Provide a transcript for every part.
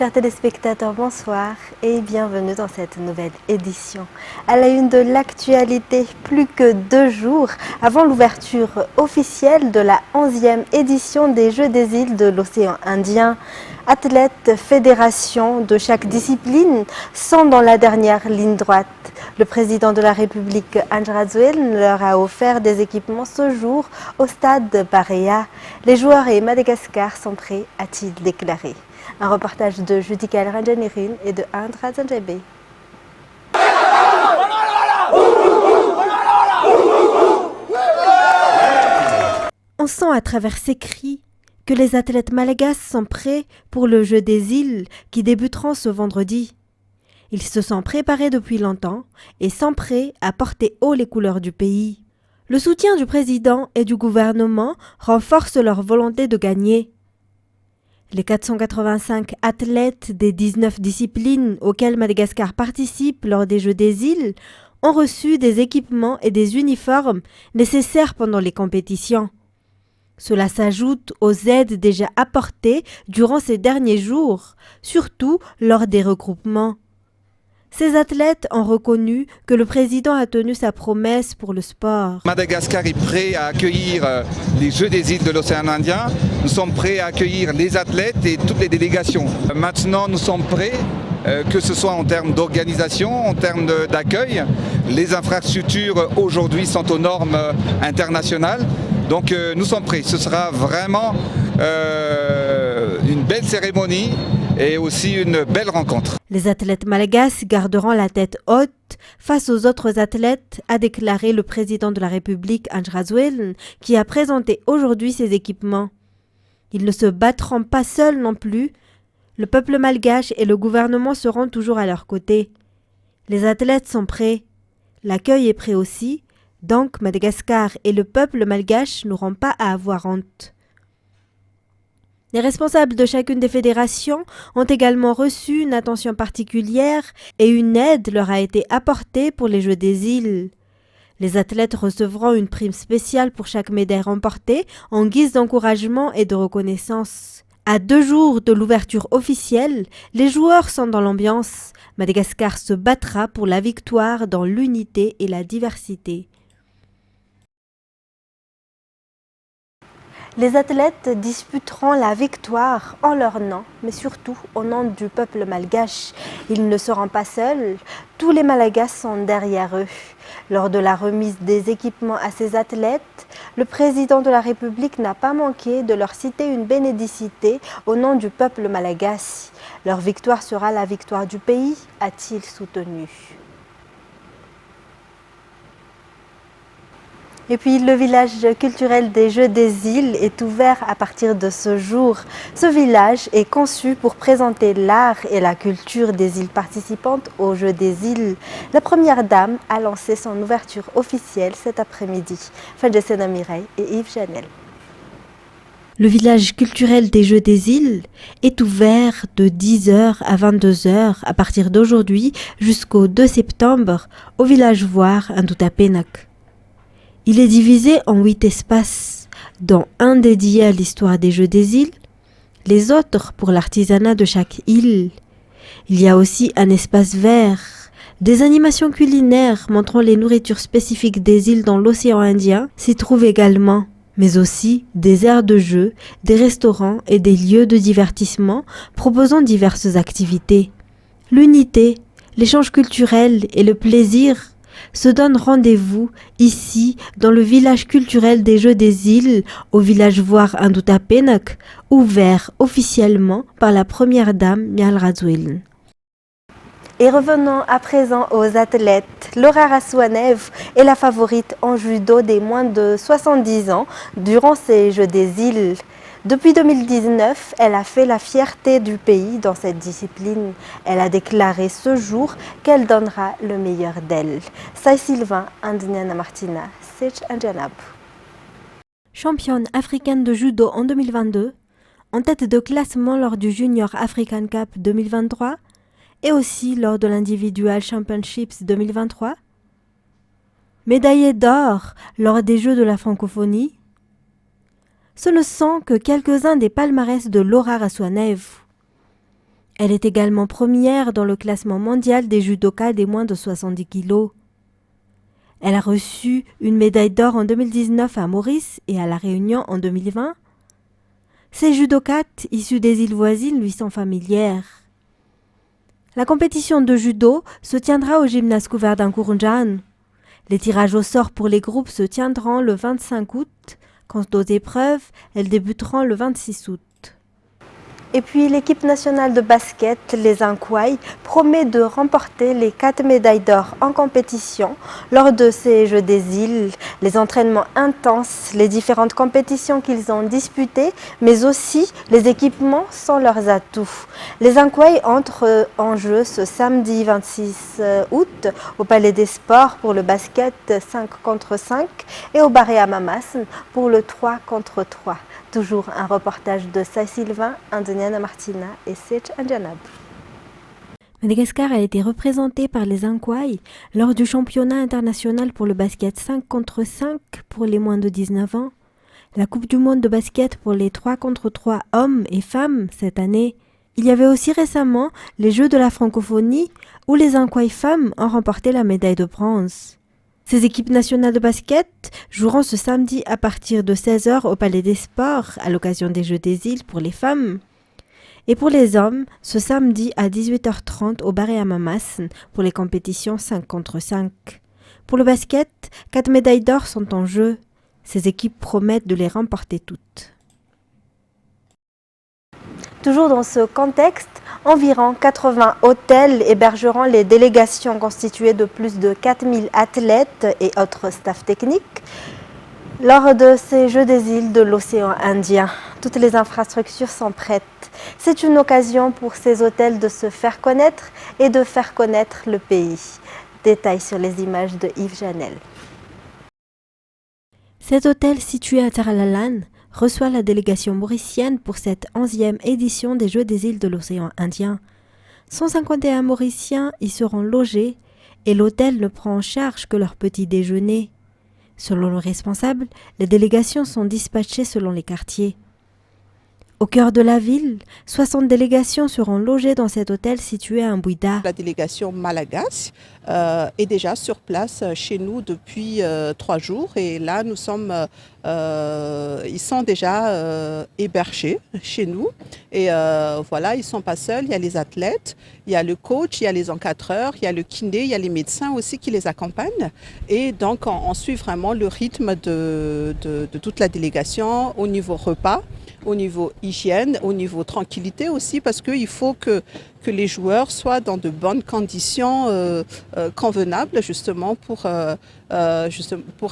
Chers téléspectateurs, bonsoir et bienvenue dans cette nouvelle édition. À la une de l'actualité, plus que 2 jours avant l'ouverture officielle de la 11e édition des Jeux des îles de l'océan Indien, athlètes, fédérations de chaque discipline sont dans la dernière ligne droite. Le président de la République, Andry Rajoelina, leur a offert des équipements ce jour au stade Barea. Les joueurs et Madagascar sont prêts, a-t-il déclaré. Un reportage de Judika Ranjanirin et de Andra Zanjebe. On sent à travers ces cris que les athlètes malagasy sont prêts pour le jeu des îles qui débuteront ce vendredi. Ils se sont préparés depuis longtemps et sont prêts à porter haut les couleurs du pays. Le soutien du président et du gouvernement renforce leur volonté de gagner. Les 485 athlètes des 19 disciplines auxquelles Madagascar participe lors des Jeux des îles ont reçu des équipements et des uniformes nécessaires pendant les compétitions. Cela s'ajoute aux aides déjà apportées durant ces derniers jours, surtout lors des regroupements. Ces athlètes ont reconnu que le président a tenu sa promesse pour le sport. Madagascar est prêt à accueillir les Jeux des îles de l'océan Indien. Nous sommes prêts à accueillir les athlètes et toutes les délégations. Maintenant, nous sommes prêts, que ce soit en termes d'organisation, en termes d'accueil. Les infrastructures aujourd'hui sont aux normes internationales. Donc nous sommes prêts. Ce sera vraiment une belle cérémonie et aussi une belle rencontre. Les athlètes malagasy garderont la tête haute face aux autres athlètes, a déclaré le président de la République, Andry Rajoelina, qui a présenté aujourd'hui ses équipements. Ils ne se battront pas seuls non plus. Le peuple malgache et le gouvernement seront toujours à leur côté. Les athlètes sont prêts. L'accueil est prêt aussi. Donc Madagascar et le peuple malgache n'auront pas à avoir honte. Les responsables de chacune des fédérations ont également reçu une attention particulière et une aide leur a été apportée pour les Jeux des îles. Les athlètes recevront une prime spéciale pour chaque médaille remportée en guise d'encouragement et de reconnaissance. À 2 jours de l'ouverture officielle, les joueurs sont dans l'ambiance. Madagascar se battra pour la victoire dans l'unité et la diversité. Les athlètes disputeront la victoire en leur nom, mais surtout au nom du peuple malgache. Ils ne seront pas seuls, tous les Malagasy sont derrière eux. Lors de la remise des équipements à ces athlètes, le président de la République n'a pas manqué de leur citer une bénédicité au nom du peuple malagasy. Leur victoire sera la victoire du pays, a-t-il soutenu. Et puis le village culturel des Jeux des îles est ouvert à partir de ce jour. Ce village est conçu pour présenter l'art et la culture des îles participantes aux Jeux des îles. La première dame a lancé son ouverture officielle cet après-midi. Fadjessena Mireille et Yves Janel. Le village culturel des Jeux des îles est ouvert de 10h à 22h à partir d'aujourd'hui jusqu'au 2 septembre au village Voir Indutapenak. Il est divisé en 8 espaces, dont un dédié à l'histoire des Jeux des îles, les autres pour l'artisanat de chaque île. Il y a aussi un espace vert, des animations culinaires montrant les nourritures spécifiques des îles dans l'océan Indien s'y trouvent également, mais aussi des aires de jeu, des restaurants et des lieux de divertissement proposant diverses activités. L'unité, l'échange culturel et le plaisir se donnent rendez-vous ici dans le village culturel des Jeux des îles au village Voir Indutapenak, ouvert officiellement par la première dame Andry Rajoelina. Et revenons à présent aux athlètes. Laura Rasoanev est la favorite en judo des moins de 70 ans durant ces Jeux des îles. Depuis 2019, elle a fait la fierté du pays dans cette discipline. Elle a déclaré ce jour qu'elle donnera le meilleur d'elle. Sai Sylvain, Andiniana Martina, Sech Anjanab. Championne africaine de judo en 2022, en tête de classement lors du Junior African Cup 2023 et aussi lors de l'Individual Championships 2023. Médaillée d'or lors des Jeux de la francophonie. Ce ne sont que quelques-uns des palmarès de Laura Rasoanev. Elle est également première dans le classement mondial des judokas des moins de 70 kilos. Elle a reçu une médaille d'or en 2019 à Maurice et à La Réunion en 2020. Ces judokates issus des îles voisines lui sont familières. La compétition de judo se tiendra au gymnase couvert d'Ankourndjan. Les tirages au sort pour les groupes se tiendront le 25 août. Quant aux épreuves, elles débuteront le 26 août. Et puis l'équipe nationale de basket, les Ankwai, promet de remporter les 4 médailles d'or en compétition lors de ces Jeux des îles, les entraînements intenses, les différentes compétitions qu'ils ont disputées, mais aussi les équipements sont leurs atouts. Les Ankwai entrent en jeu ce samedi 26 août au Palais des Sports pour le basket 5 contre 5 et au Barré Amamas pour le 3 contre 3. Toujours un reportage de Sai Sylvain, Andoniana Martina et Sech Andjanab. Madagascar a été représenté par les Ankwai lors du championnat international pour le basket 5 contre 5 pour les moins de 19 ans, la Coupe du monde de basket pour les 3 contre 3 hommes et femmes cette année. Il y avait aussi récemment les Jeux de la francophonie où les Ankwai femmes ont remporté la médaille de bronze. Ces équipes nationales de basket joueront ce samedi à partir de 16h au Palais des Sports à l'occasion des Jeux des îles pour les femmes. Et pour les hommes, ce samedi à 18h30 au Barré Amamas pour les compétitions 5 contre 5. Pour le basket, 4 médailles d'or sont en jeu. Ces équipes promettent de les remporter toutes. Toujours dans ce contexte, environ 80 hôtels hébergeront les délégations constituées de plus de 4000 athlètes et autres staffs techniques lors de ces Jeux des îles de l'océan Indien. Toutes les infrastructures sont prêtes. C'est une occasion pour ces hôtels de se faire connaître et de faire connaître le pays. Détails sur les images de Yves Janel. Cet hôtel situé à Taralalan reçoit la délégation mauricienne pour cette 11e édition des Jeux des îles de l'océan Indien. 151 Mauriciens y seront logés et l'hôtel ne prend en charge que leur petit déjeuner. Selon le responsable, les délégations sont dispatchées selon les quartiers. Au cœur de la ville, 60 délégations seront logées dans cet hôtel situé à Mbouida. La délégation malagasy est déjà sur place chez nous depuis 3 jours et là ils sont déjà hébergés chez nous et voilà, ils ne sont pas seuls, il y a les athlètes, il y a le coach, il y a les encadreurs, il y a le kiné, il y a les médecins aussi qui les accompagnent et donc on suit vraiment le rythme de toute la délégation au niveau repas, au niveau hygiène, au niveau tranquillité aussi, parce qu'il faut que les joueurs soient dans de bonnes conditions convenables justement pour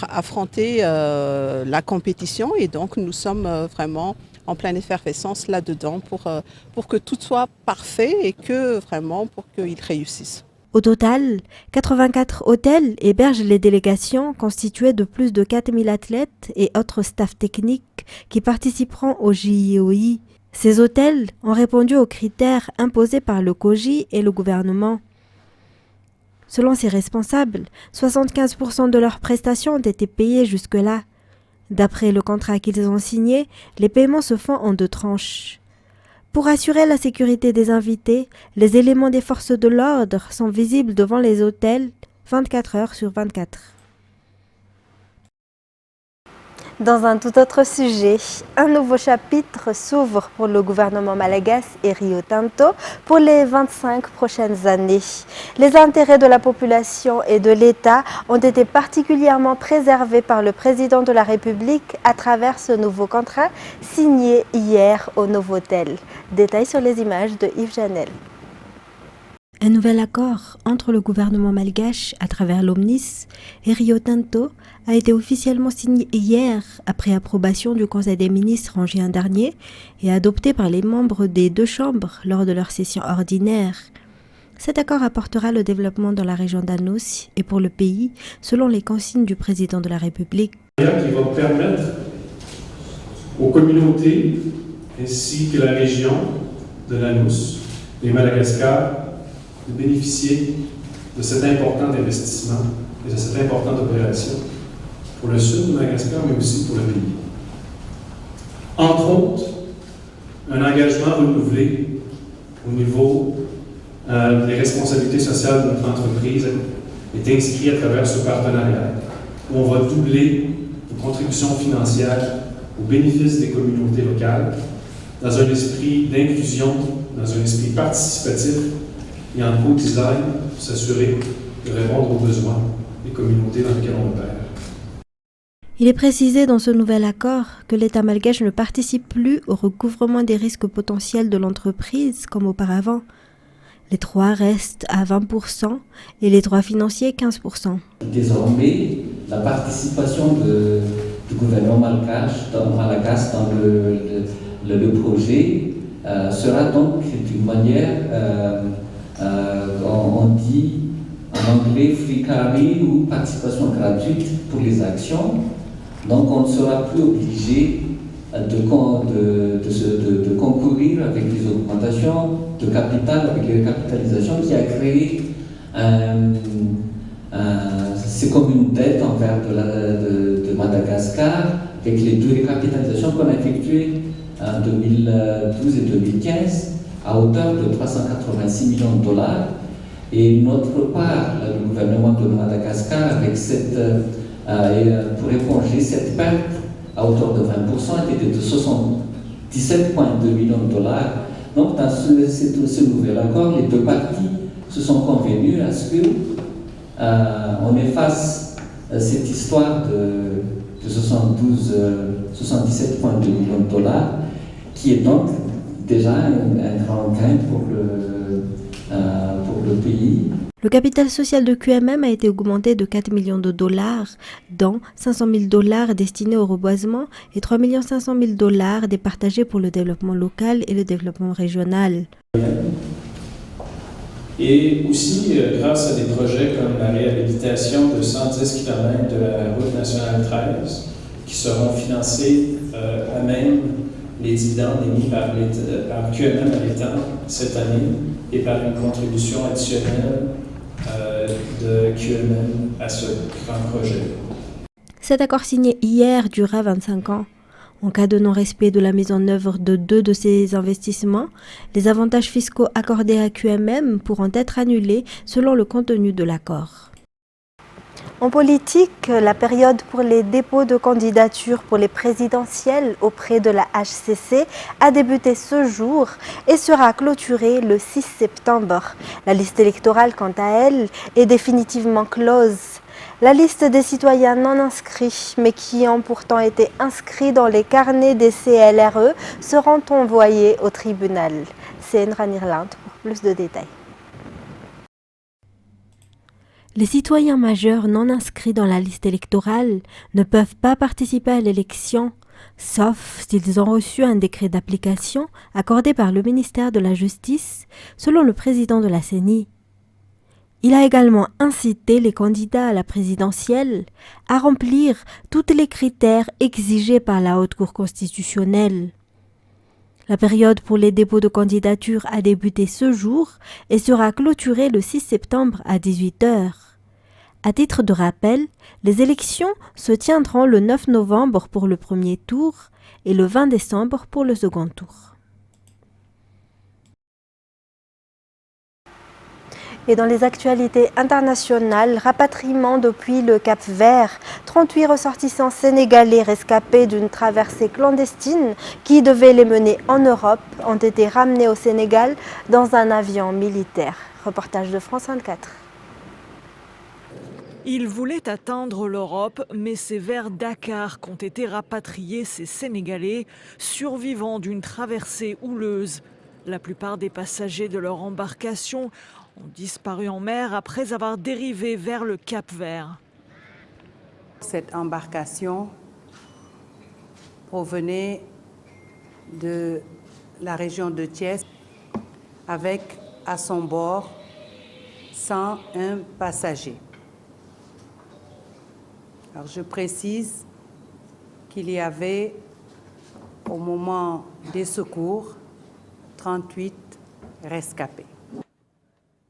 affronter la compétition. Et donc nous sommes vraiment en pleine effervescence là-dedans pour que tout soit parfait et que vraiment pour qu'ils réussissent. Au total, 84 hôtels hébergent les délégations constituées de plus de 4000 athlètes et autres staffs techniques qui participeront au JIOI. Ces hôtels ont répondu aux critères imposés par le COJI et le gouvernement. Selon ces responsables, 75% de leurs prestations ont été payées jusque-là. D'après le contrat qu'ils ont signé, les paiements se font en 2 tranches. Pour assurer la sécurité des invités, les éléments des forces de l'ordre sont visibles devant les hôtels 24 heures sur 24. Dans un tout autre sujet, un nouveau chapitre s'ouvre pour le gouvernement malagasy et Rio Tinto pour les 25 prochaines années. Les intérêts de la population et de l'État ont été particulièrement préservés par le président de la République à travers ce nouveau contrat signé hier au Novotel. Détails sur les images de Yves Janel. Un nouvel accord entre le gouvernement malgache à travers l'Omnis et Rio Tinto a été officiellement signé hier après approbation du Conseil des ministres en juin dernier et adopté par les membres des 2 chambres lors de leur session ordinaire. Cet accord apportera le développement dans la région d'Anous et pour le pays selon les consignes du président de la République. Qui va permettre aux communautés ainsi que la région de l'Anous, les Madagascar, de bénéficier de cet important investissement et de cette importante opération pour le sud de Madagascar, mais aussi pour le pays. Entre autres, un engagement renouvelé au niveau des responsabilités sociales de notre entreprise est inscrit à travers ce partenariat, où on va doubler les contributions financières au bénéfice des communautés locales, dans un esprit d'inclusion, dans un esprit participatif et en co-design pour s'assurer de répondre aux besoins des communautés dans lesquelles on opère. Il est précisé dans ce nouvel accord que l'État malgache ne participe plus au recouvrement des risques potentiels de l'entreprise comme auparavant. Les droits restent à 20% et les droits financiers 15%. Désormais, la participation du gouvernement malgache dans le projet sera donc d'une manière, on dit en anglais, free carry ou participation gratuite pour les actions. Donc on ne sera plus obligé de concourir avec les augmentations de capital, avec les capitalisations qui a créé c'est comme une dette envers de Madagascar, avec les deux recapitalisations qu'on a effectuées en 2012 et 2015 à hauteur de 386 millions de dollars. Et notre part, le gouvernement de Madagascar, avec pour éponger cette perte à hauteur de 20%, était de 77,2 millions de dollars. Donc, dans ce nouvel accord, les deux parties se sont convenues à ce qu'on efface cette histoire de 77,2 millions de dollars, qui est donc déjà un grand gain pour le pays. Le capital social de QMM a été augmenté de 4 millions de dollars, dont 500 000 dollars destinés au reboisement et 3 500 000 dollars départagés pour le développement local et le développement régional. Et aussi, grâce à des projets comme la réhabilitation de 110 km de la route nationale 13, qui seront financés à même les dividendes émis par QMM à l'État cette année et par une contribution additionnelle de QMM à ce grand projet. Cet accord signé hier durera 25 ans. En cas de non-respect de la mise en œuvre de 2 de ces investissements, les avantages fiscaux accordés à QMM pourront être annulés selon le contenu de l'accord. En politique, la période pour les dépôts de candidatures pour les présidentielles auprès de la HCC a débuté ce jour et sera clôturée le 6 septembre. La liste électorale, quant à elle, est définitivement close. La liste des citoyens non inscrits, mais qui ont pourtant été inscrits dans les carnets des CLRE, seront envoyés au tribunal. C'est Enran Irlande pour plus de détails. Les citoyens majeurs non inscrits dans la liste électorale ne peuvent pas participer à l'élection, sauf s'ils ont reçu un décret d'application accordé par le ministère de la Justice, selon le président de la CENI. Il a également incité les candidats à la présidentielle à remplir tous les critères exigés par la Haute Cour constitutionnelle. La période pour les dépôts de candidature a débuté ce jour et sera clôturée le 6 septembre à 18h. À titre de rappel, les élections se tiendront le 9 novembre pour le premier tour et le 20 décembre pour le second tour. Et dans les actualités internationales, rapatriement depuis le Cap-Vert, 38 ressortissants sénégalais rescapés d'une traversée clandestine qui devait les mener en Europe ont été ramenés au Sénégal dans un avion militaire. Reportage de France 24. Ils voulaient atteindre l'Europe, mais c'est vers Dakar qu'ont été rapatriés ces Sénégalais, survivants d'une traversée houleuse. La plupart des passagers de leur embarcation ont disparu en mer après avoir dérivé vers le Cap-Vert. Cette embarcation provenait de la région de Thiès avec à son bord 101 passagers. Alors je précise qu'il y avait au moment des secours 38 rescapés.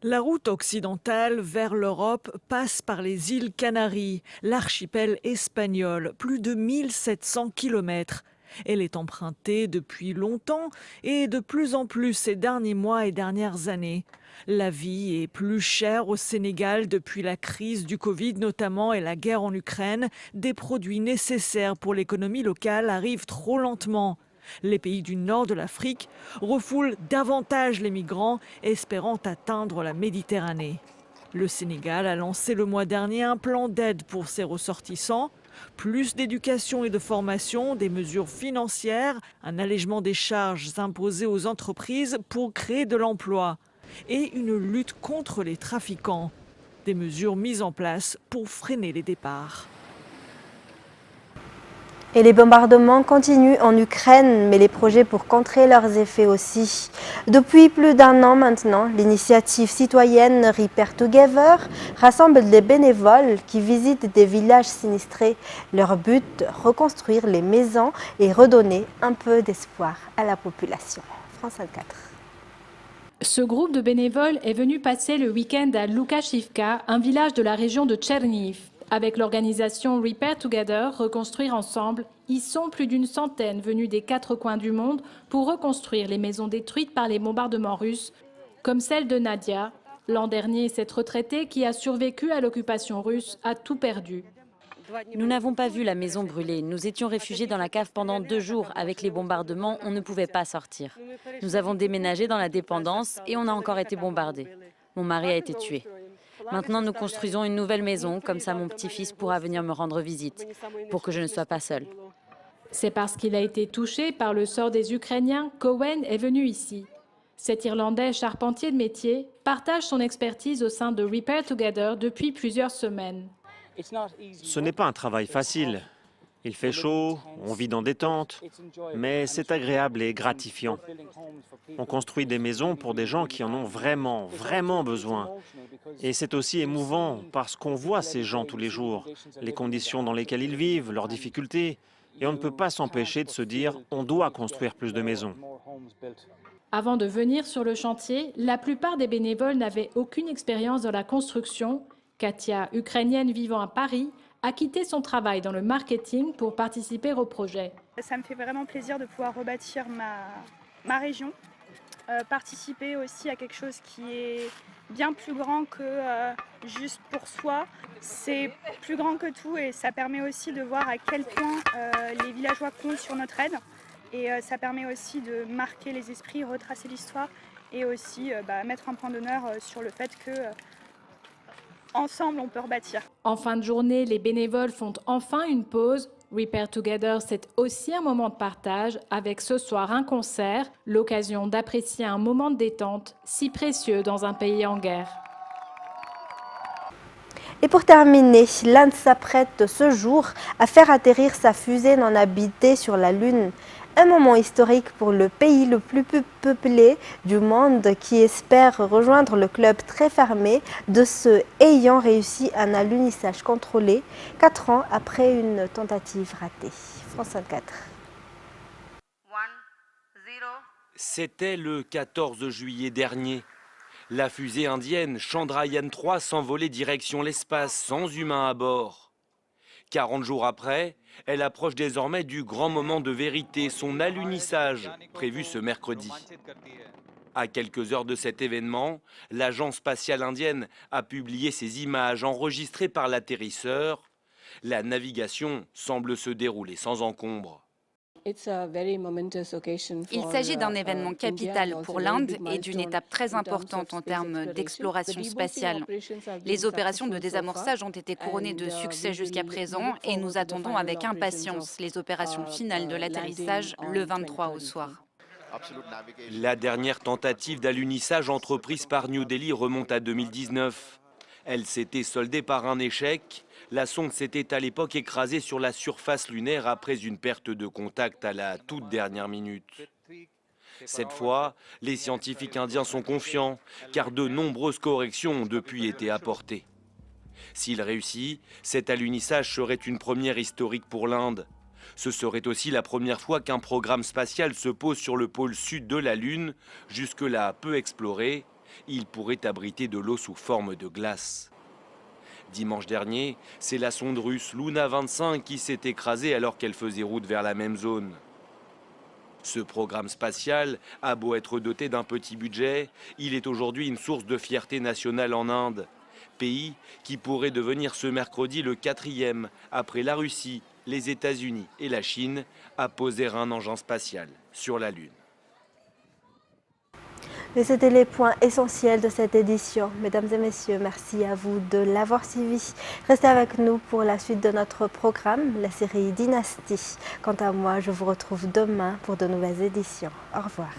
La route occidentale vers l'Europe passe par les îles Canaries, l'archipel espagnol, plus de 1700 km. Elle est empruntée depuis longtemps et de plus en plus ces derniers mois et dernières années. La vie est plus chère au Sénégal depuis la crise du Covid notamment et la guerre en Ukraine. Des produits nécessaires pour l'économie locale arrivent trop lentement. Les pays du nord de l'Afrique refoulent davantage les migrants, espérant atteindre la Méditerranée. Le Sénégal a lancé le mois dernier un plan d'aide pour ses ressortissants. Plus d'éducation et de formation, des mesures financières, un allègement des charges imposées aux entreprises pour créer de l'emploi et une lutte contre les trafiquants. Des mesures mises en place pour freiner les départs. Et les bombardements continuent en Ukraine, mais les projets pour contrer leurs effets aussi. Depuis plus d'un an maintenant, l'initiative citoyenne Repair Together rassemble des bénévoles qui visitent des villages sinistrés. Leur but, reconstruire les maisons et redonner un peu d'espoir à la population. France 24. Ce groupe de bénévoles est venu passer le week-end à Lukashivka, un village de la région de Tcherniv. Avec l'organisation Repair Together, Reconstruire ensemble, ils sont plus d'une centaine venus des 4 coins du monde pour reconstruire les maisons détruites par les bombardements russes, comme celle de Nadia. L'an dernier, cette retraitée qui a survécu à l'occupation russe a tout perdu. Nous n'avons pas vu la maison brûler. Nous étions réfugiés dans la cave pendant 2 jours. Avec les bombardements, on ne pouvait pas sortir. Nous avons déménagé dans la dépendance et on a encore été bombardés. Mon mari a été tué. Maintenant, nous construisons une nouvelle maison, comme ça mon petit-fils pourra venir me rendre visite, pour que je ne sois pas seule. C'est parce qu'il a été touché par le sort des Ukrainiens qu'Owen est venu ici. Cet Irlandais charpentier de métier partage son expertise au sein de Repair Together depuis plusieurs semaines. Ce n'est pas un travail facile. Il fait chaud, on vit dans des tentes, mais c'est agréable et gratifiant. On construit des maisons pour des gens qui en ont vraiment, vraiment besoin. Et c'est aussi émouvant parce qu'on voit ces gens tous les jours, les conditions dans lesquelles ils vivent, leurs difficultés. Et on ne peut pas s'empêcher de se dire on doit construire plus de maisons. Avant de venir sur le chantier, la plupart des bénévoles n'avaient aucune expérience dans la construction. Katia, ukrainienne vivant à Paris, a quitté son travail dans le marketing pour participer au projet. Ça me fait vraiment plaisir de pouvoir rebâtir ma région, participer aussi à quelque chose qui est bien plus grand que juste pour soi. C'est plus grand que tout et ça permet aussi de voir à quel point les villageois comptent sur notre aide. Et ça permet aussi de marquer les esprits, retracer l'histoire et aussi mettre un point d'honneur sur le fait que ensemble, on peut rebâtir. En fin de journée, les bénévoles font enfin une pause. Repair Together, c'est aussi un moment de partage avec ce soir un concert, l'occasion d'apprécier un moment de détente si précieux dans un pays en guerre. Et pour terminer, l'Inde s'apprête ce jour à faire atterrir sa fusée non habitée sur la Lune. Un moment historique pour le pays le plus peuplé du monde qui espère rejoindre le club très fermé de ceux ayant réussi un alunissage contrôlé 4 ans après une tentative ratée. France 24. C'était le 14 juillet dernier. La fusée indienne Chandrayaan-3 s'envolait direction l'espace sans humain à bord. 40 jours après, elle approche désormais du grand moment de vérité, son alunissage, prévu ce mercredi. À quelques heures de cet événement, l'agence spatiale indienne a publié ces images enregistrées par l'atterrisseur. La navigation semble se dérouler sans encombre. Il s'agit d'un événement capital pour l'Inde et d'une étape très importante en termes d'exploration spatiale. Les opérations de désamorçage ont été couronnées de succès jusqu'à présent et nous attendons avec impatience les opérations finales de l'atterrissage le 23 au soir. La dernière tentative d'alunissage entreprise par New Delhi remonte à 2019. Elle s'était soldée par un échec. La sonde s'était à l'époque écrasée sur la surface lunaire après une perte de contact à la toute dernière minute. Cette fois, les scientifiques indiens sont confiants, car de nombreuses corrections ont depuis été apportées. S'il réussit, cet alunissage serait une première historique pour l'Inde. Ce serait aussi la première fois qu'un programme spatial se pose sur le pôle sud de la Lune, jusque-là peu exploré. Il pourrait abriter de l'eau sous forme de glace. Dimanche dernier, c'est la sonde russe Luna 25 qui s'est écrasée alors qu'elle faisait route vers la même zone. Ce programme spatial a beau être doté d'un petit budget, il est aujourd'hui une source de fierté nationale en Inde. Pays qui pourrait devenir ce mercredi le 4e, après la Russie, les États-Unis et la Chine, à poser un engin spatial sur la Lune. Et c'était les points essentiels de cette édition. Mesdames et messieurs, merci à vous de l'avoir suivi. Restez avec nous pour la suite de notre programme, la série Dynastie. Quant à moi, je vous retrouve demain pour de nouvelles éditions. Au revoir.